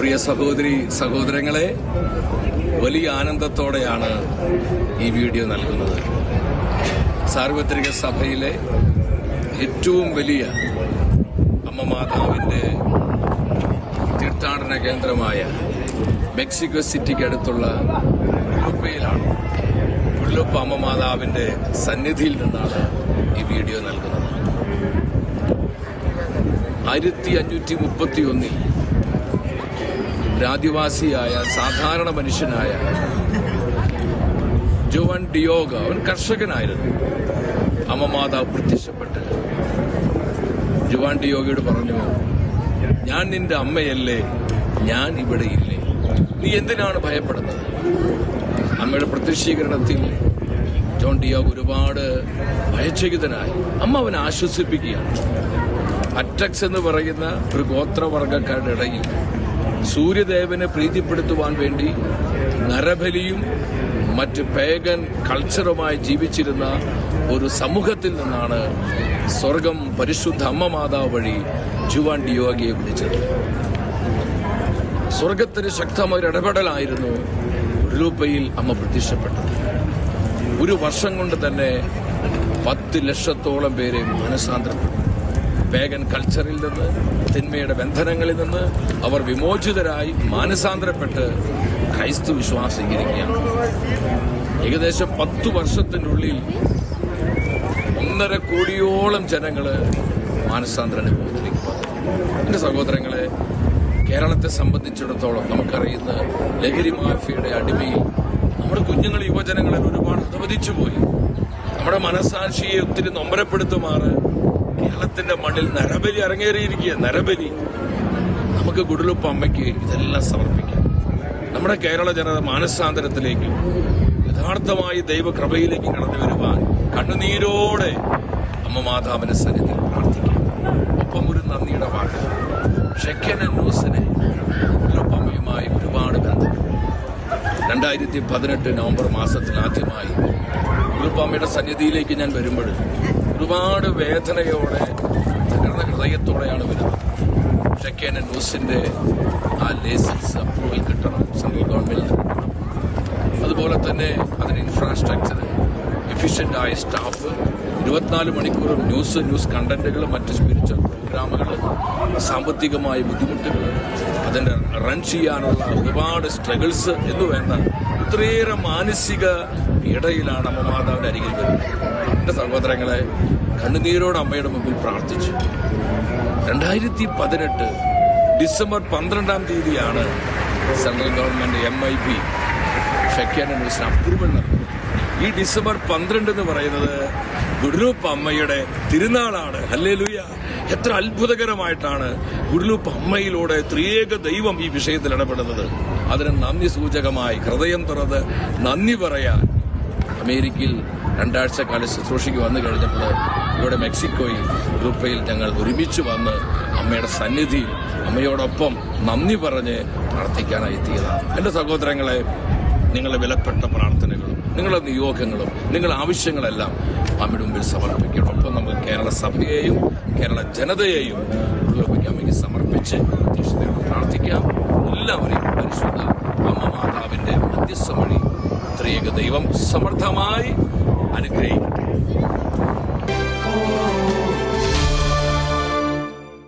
പ്രിയ സഹോദരങ്ങളെ, വലിയ ആനന്ദത്തോടെയാണ് ഈ വീഡിയോ നൽകുന്നത്. സാർവത്രിക സഭയിലെ ഏറ്റവും വലിയ അമ്മ മാതാവിന്റെ തീർത്ഥാടന കേന്ദ്രമായ മെക്സിക്കോ സിറ്റിക്ക് അടുത്തുള്ള ഉള്ളുപ്പയിലാണ്. ഉള്ളുപ്പ അമ്മ മാതാവിന്റെ സന്നിധിയിൽ നിന്നാണ് ഈ വീഡിയോ നൽകുന്നത്. 1531 ആദിവാസിയായ സാധാരണ മനുഷ്യനായ ജുവാൻ ഡിയോഗ, അവൻ കർഷകനായിരുന്നു. അമ്മ മാതാവ് പ്രത്യക്ഷപ്പെട്ട് ജുവാൻ ഡിയോഗയോട് പറഞ്ഞു, ഞാൻ നിന്റെ അമ്മയല്ലേ, ഞാൻ ഇവിടെ ഇല്ലേ, നീ എന്തിനാണ് ഭയപ്പെടുന്നത്? അമ്മയുടെ പ്രത്യക്ഷീകരണത്തിൽ ജോൺ ഡിയോഗ ഒരുപാട് ഭയചകിതനായി. അമ്മ അവനെ ആശ്വസിപ്പിക്കുകയാണ്. അറ്റക്സ് എന്ന് പറയുന്ന ഒരു ഗോത്രവർഗക്കാരുടെ ഇടയിൽ സൂര്യദേവനെ പ്രീതിപ്പെടുത്തുവാൻ വേണ്ടി നരബലിയും മറ്റ് പേഗൻ കൾച്ചറുമായി ജീവിച്ചിരുന്ന ഒരു സമൂഹത്തിൽ നിന്നാണ് സ്വർഗം പരിശുദ്ധ അമ്മ മാതാവ് വഴി ജുവാൻ ഡിയോഗയെ വിളിച്ചത്. സ്വർഗത്തിന് ശക്തമായ ഒരു ഇടപെടലായിരുന്നു ഉള്ളുപ്പയിൽ അമ്മ പ്രത്യക്ഷപ്പെട്ടത്. ഒരു വർഷം കൊണ്ട് തന്നെ 10 ലക്ഷത്തോളം പേരെ മനസാന്തരപ്പെട്ടു. പേഗൻ കൾച്ചറിൽ നിന്ന്, തിന്മയുടെ ബന്ധനങ്ങളിൽ നിന്ന് അവർ വിമോചിതരായി മാനസാന്തരപ്പെട്ട് ക്രൈസ്തവ വിശ്വാസം സ്വീകരിക്കുകയാണ്. ഏകദേശം 10 വർഷത്തിനുള്ളിൽ 1.5 കോടിയോളം ജനങ്ങള് മാനസാന്തര അനുഭവത്തിലേക്ക് വന്നു. എന്റെ സഹോദരങ്ങളെ, കേരളത്തെ സംബന്ധിച്ചിടത്തോളം നമുക്കറിയുന്ന ലഹരി മാഫിയയുടെ അടിമയിൽ നമ്മുടെ കുഞ്ഞുങ്ങൾ, യുവജനങ്ങളിൽ ഒരുപാട് അധപതിച്ചു പോയി. നമ്മുടെ മനസാക്ഷിയെ ഒത്തിരി നൊമ്പരപ്പെടുത്തുമാറ് കേരളത്തിന്റെ മണ്ണിൽ നരബലി അരങ്ങേറിയിരിക്കുക. നരബലി. നമുക്ക് ഗുഡലുപ്പ അമ്മയ്ക്ക് ഇതെല്ലാം സമർപ്പിക്കാം. നമ്മുടെ കേരള ജനത മാനസാന്തരത്തിലേക്ക്, യഥാർത്ഥമായി ദൈവകൃപയിലേക്ക് കടന്നു വരുവാൻ കണ്ണുനീരോടെ അമ്മ മാതാവിന്റെ സന്നിധിയിൽ പ്രാർത്ഥിക്കാം. ഒപ്പം ഒരു നന്ദിയുടെ വാക്ക്. ഷെക്കൻ ന്യൂസിന് ഗുഡലുപ്പ അമ്മയുമായി ഒരുപാട് ബന്ധം. 2018 നവംബർ മാസത്തിൽ ആദ്യമായി ഗുഡലുപ്പ അമ്മയുടെ സന്നിധിയിലേക്ക് ഞാൻ വരുമ്പോൾ ഒരുപാട് വേദനയോടെ, തകർന്ന ഹൃദയത്തോടെയാണ് വരുന്നത്. ഷെക്കൻ ന്യൂസിന്റെ ആ ലൈസൻസ് അപ്രൂവൽ കിട്ടണം, സെൻട്രൽ ഗവൺമെന്റിൽ നിന്ന് കിട്ടണം. അതുപോലെ തന്നെ അതിന് ഇൻഫ്രാസ്ട്രക്ചർ, എഫിഷ്യന്റ് ആയ സ്റ്റാഫ്, 24 മണിക്കൂറും ന്യൂസ് കണ്ടന്റുകൾ, മറ്റ് സ്പിരിച്വൽ പ്രോഗ്രാമുകൾ, സാമ്പത്തികമായ ബുദ്ധിമുട്ടുകൾ, അതിന്റെ റൺ ചെയ്യാനുള്ള ഒരുപാട് സ്ട്രഗിൾസ് എന്ന് വേണ്ട ഒത്തിരിയേറെ മാനസിക പീഡയിലാണ് അമ്മ മാതാവിന്റെ അരികിൽ വരുന്നത്. എന്റെ സഹോദരങ്ങളെ, കണ്ണുനീരോട് അമ്മയുടെ മുമ്പിൽ പ്രാർത്ഥിച്ചു. 2018 ഡിസംബർ 12-ാം തീയതിയാണ് സെൻട്രൽ ഗവൺമെന്റ് MIP ഷെക്കൻ ന്യൂസിന് അപ്രൂവൽ നൽകുന്നത്. ഈ ഡിസംബർ 12 എന്ന് പറയുന്നത് ഗുഡലുപ്പ അമ്മയുടെ തിരുനാളാണ്. ഹല്ലേലൂയ! എത്ര അത്ഭുതകരമായിട്ടാണ് ഗുഡലുപ്പ അമ്മയിലൂടെ ത്രിയേക ദൈവം ഈ വിഷയത്തിൽ ഇടപെടുന്നത്. അതിന് നന്ദി സൂചകമായി ഹൃദയം തുറന്ന് നന്ദി പറയാൻ അമേരിക്കയിൽ 2 ആഴ്ചക്കാലം ശുശ്രൂഷയ്ക്ക് വന്നു കഴിഞ്ഞപ്പോൾ ഇവിടെ മെക്സിക്കോയിൽ ഉറുപ്പയിൽ ഞങ്ങൾ ഒരുമിച്ച് വന്ന് അമ്മയുടെ സന്നിധിയിൽ അമ്മയോടൊപ്പം നന്ദി പറഞ്ഞ് പ്രാർത്ഥിക്കാനായി എത്തിയതാണ്. എന്റെ സഹോദരങ്ങളെ, നിങ്ങളുടെ വിലപ്പെട്ട പ്രാർത്ഥനകളും നിങ്ങളുടെ നിയോഗങ്ങളും നിങ്ങളുടെ ആവശ്യങ്ങളെല്ലാം അമ്മയുടെ മുമ്പിൽ സമർപ്പിക്കണം. ഒപ്പം നമുക്ക് കേരള സഭയെയും കേരള ജനതയെയും അമ്മയ്ക്ക് സമർപ്പിച്ച് പ്രാർത്ഥിക്കാം. എല്ലാവരെയും പരിശുദ്ധ അമ്മ മാതാവിന്റെ മധ്യസ്ഥം വഴി ത്രിയേക ദൈവം സമർത്ഥമായി അനുഗ്രഹിക്കട്ടെ.